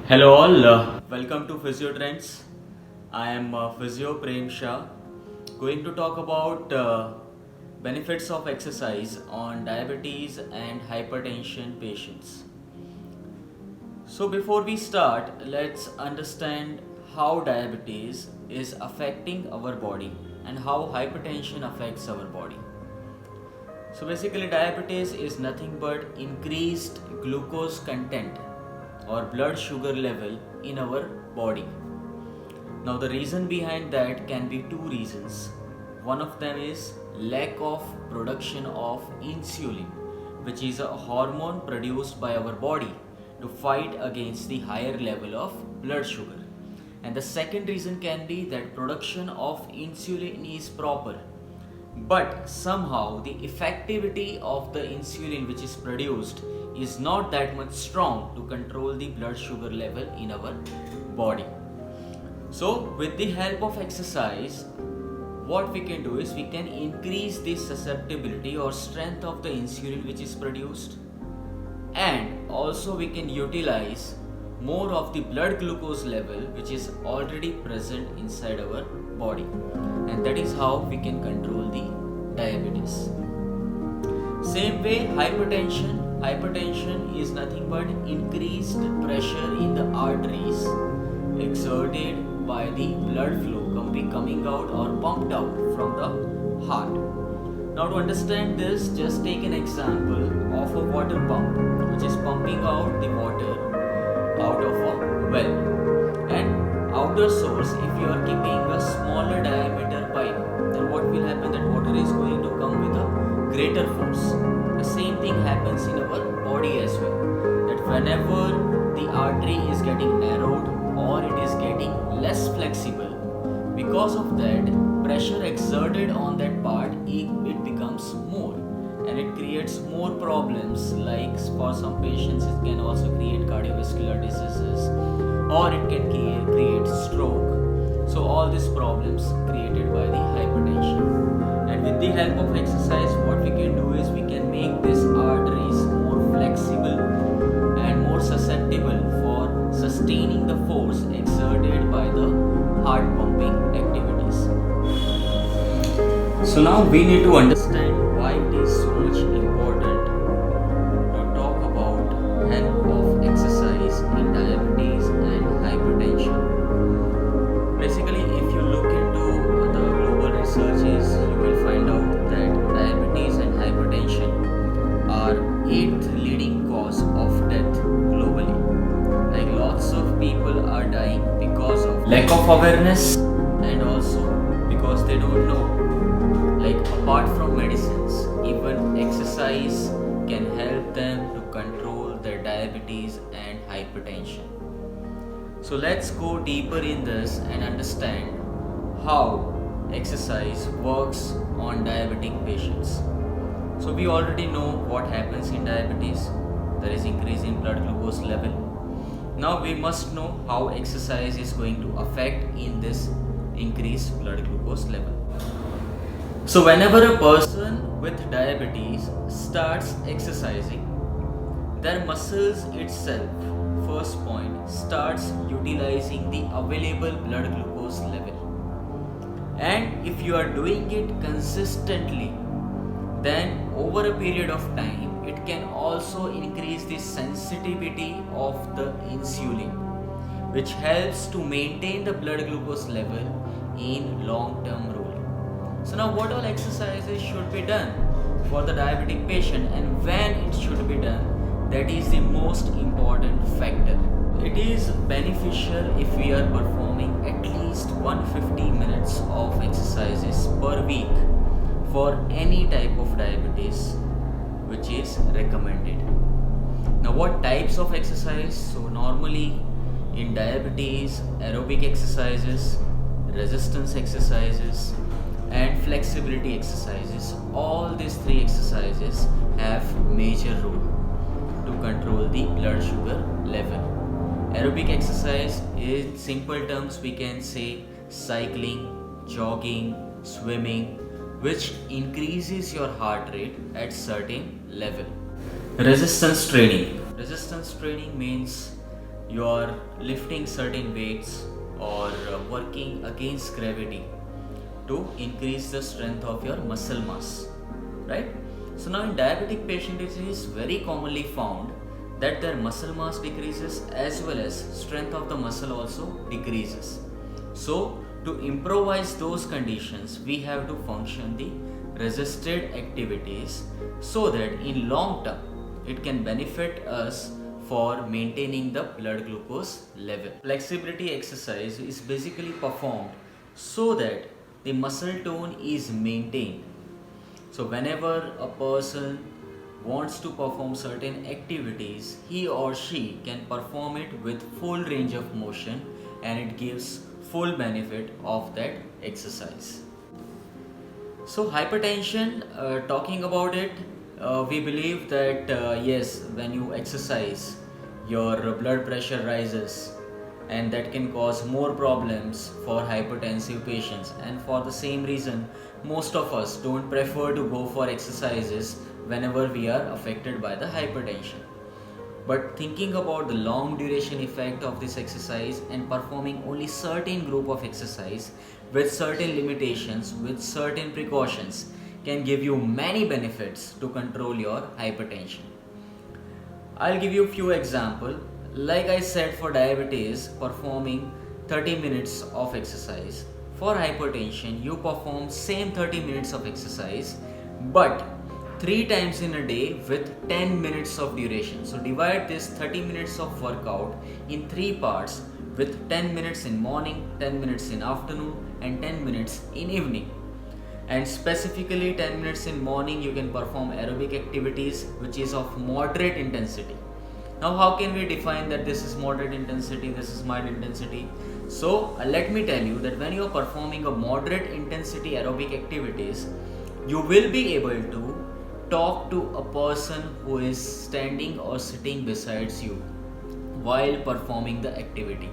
Hello all, welcome to Physio Trends. I am Physio Prem Shah, going to talk about benefits of exercise on diabetes and hypertension patients. So before we start, let's understand how diabetes is affecting our body and how hypertension affects our body. So basically diabetes is nothing but increased glucose content or blood sugar level in our body. Now the reason behind that can be two reasons. One of them is lack of production of insulin, which is a hormone produced by our body to fight against the higher level of blood sugar. And the second reason can be that production of insulin is proper, but somehow the effectivity of the insulin which is produced is not that much strong to control the blood sugar level in our body. So with the help of exercise, what we can do is we can increase the susceptibility or strength of the insulin which is produced, and also we can utilize more of the blood glucose level which is already present inside our body, and that is how we can control the diabetes. Same way, hypertension is nothing but increased pressure in the arteries exerted by the blood flow coming out or pumped out from the heart. Now to understand this, just take an example of a water pump which is pumping out the water out of a well, and outer source, if you are keeping a smaller diameter pipe, then what will happen, that water is going to come with a greater force. The same thing happens in our body as well, that whenever the artery is getting narrowed or it is getting less flexible, because of that pressure exerted on that part, it becomes more, and it creates more problems, like for some patients it can also create cardiovascular diseases or it can create stroke. So all these problems created by the hypertension. And with the help of exercise, what we can do is we can make these arteries more flexible and more susceptible for sustaining the force exerted by the heart pumping activities. So now we need to understand why it is so much important to talk about help of exercise in diabetes and hypertension. Basically, if you look into the global researches, you will find out that diabetes and hypertension are 8th leading cause of death globally. Like lots of people are dying because of lack of awareness and also because they don't know. Like apart from medicines, even exercise can help them to control their diabetes and hypertension. So let's go deeper in this and understand how exercise works on diabetic patients. So we already know what happens in diabetes. There is increase in blood glucose level. Now we must know how exercise is going to affect in this increased blood glucose level. So whenever a person with diabetes starts exercising, their muscles itself, first point, starts utilizing the available blood glucose level. And if you are doing it consistently, then over a period of time, it can also increase the sensitivity of the insulin, which helps to maintain the blood glucose level in long-term rule. So now what all exercises should be done for the diabetic patient and when it should be done, that is the most important factor. It is beneficial if we are performing at least 150 minutes of exercises per week for any type of diabetes which is recommended. Now what types of exercise? So normally in diabetes, aerobic exercises, resistance exercises and flexibility exercises, all these three exercises have major role to control the blood sugar level. Aerobic exercise, in simple terms we can say cycling, jogging, swimming, which increases your heart rate at certain level. Resistance training means you're lifting certain weights or working against gravity to increase the strength of your muscle mass, right? So now in diabetic patients it is very commonly found that their muscle mass decreases as well as strength of the muscle also decreases. So to improvise those conditions, we have to function the resisted activities so that in long term it can benefit us for maintaining the blood glucose level. Flexibility exercise is basically performed so that the muscle tone is maintained. So whenever a person wants to perform certain activities, he or she can perform it with full range of motion and it gives full benefit of that exercise. So hypertension, talking about it, we believe that yes, when you exercise, your blood pressure rises and that can cause more problems for hypertensive patients, and for the same reason most of us don't prefer to go for exercises whenever we are affected by the hypertension. But thinking about the long duration effect of this exercise and performing only certain group of exercise with certain limitations, with certain precautions, can give you many benefits to control your hypertension. I'll give you a few examples. Like I said, for diabetes, performing 30 minutes of exercise. For hypertension, you perform same 30 minutes of exercise, but 3 times in a day with 10 minutes of duration. So divide this 30 minutes of workout in 3 parts with 10 minutes in morning, 10 minutes in afternoon and 10 minutes in evening. And specifically 10 minutes in morning you can perform aerobic activities which is of moderate intensity. Now how can we define that this is moderate intensity, this is mild intensity? So let me tell you that when you are performing a moderate intensity aerobic activities, you will be able to talk to a person who is standing or sitting besides you while performing the activity.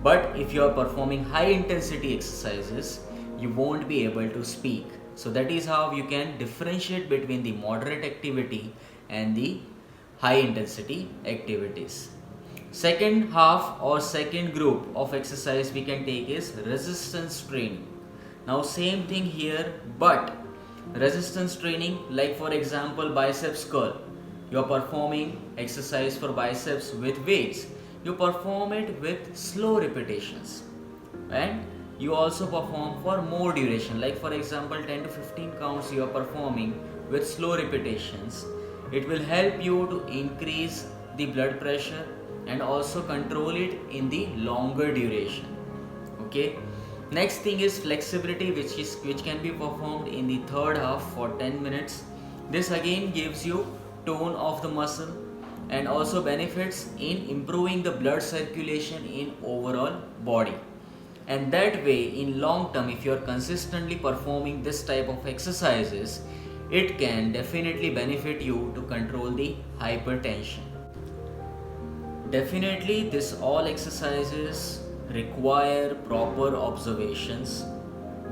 But if you are performing high intensity exercises, you won't be able to speak. So that is how you can differentiate between the moderate activity and the high intensity activities. Second half or second group of exercise we can take is resistance training. Now same thing here, but resistance training, like for example biceps curl, you are performing exercise for biceps with weights. You perform it with slow repetitions and you also perform for more duration, like for example 10 to 15 counts you are performing with slow repetitions. It will help you to increase the blood pressure and also control it in the longer duration. Okay. Next thing is flexibility, which can be performed in the third half for 10 minutes. This again gives you tone of the muscle and also benefits in improving the blood circulation in overall body. And that way in long term, if you are consistently performing this type of exercises, it can definitely benefit you to control the hypertension. Definitely this all exercises require proper observations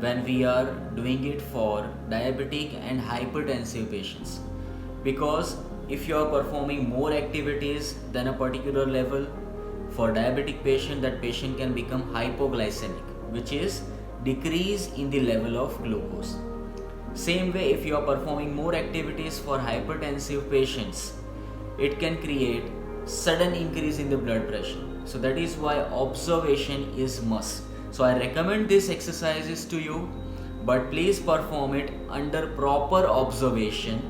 when we are doing it for diabetic and hypertensive patients, because if you are performing more activities than a particular level, for diabetic patient, that patient can become hypoglycemic, which is decrease in the level of glucose. Same way, if you are performing more activities for hypertensive patients, it can create sudden increase in the blood pressure. So that is why observation is must. So I recommend these exercises to you, but please perform it under proper observation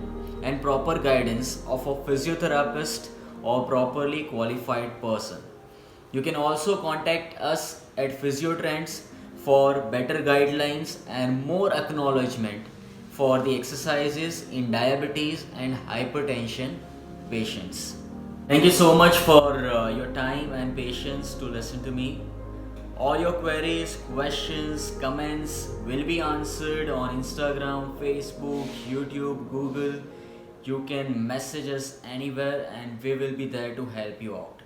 and proper guidance of a physiotherapist or properly qualified person. You can also contact us at Physiotrends for better guidelines and more acknowledgement for the exercises in diabetes and hypertension patients. Thank you so much for your time and patience to listen to me. All your queries, questions, comments will be answered on Instagram, Facebook, YouTube, Google. You can message us anywhere and we will be there to help you out.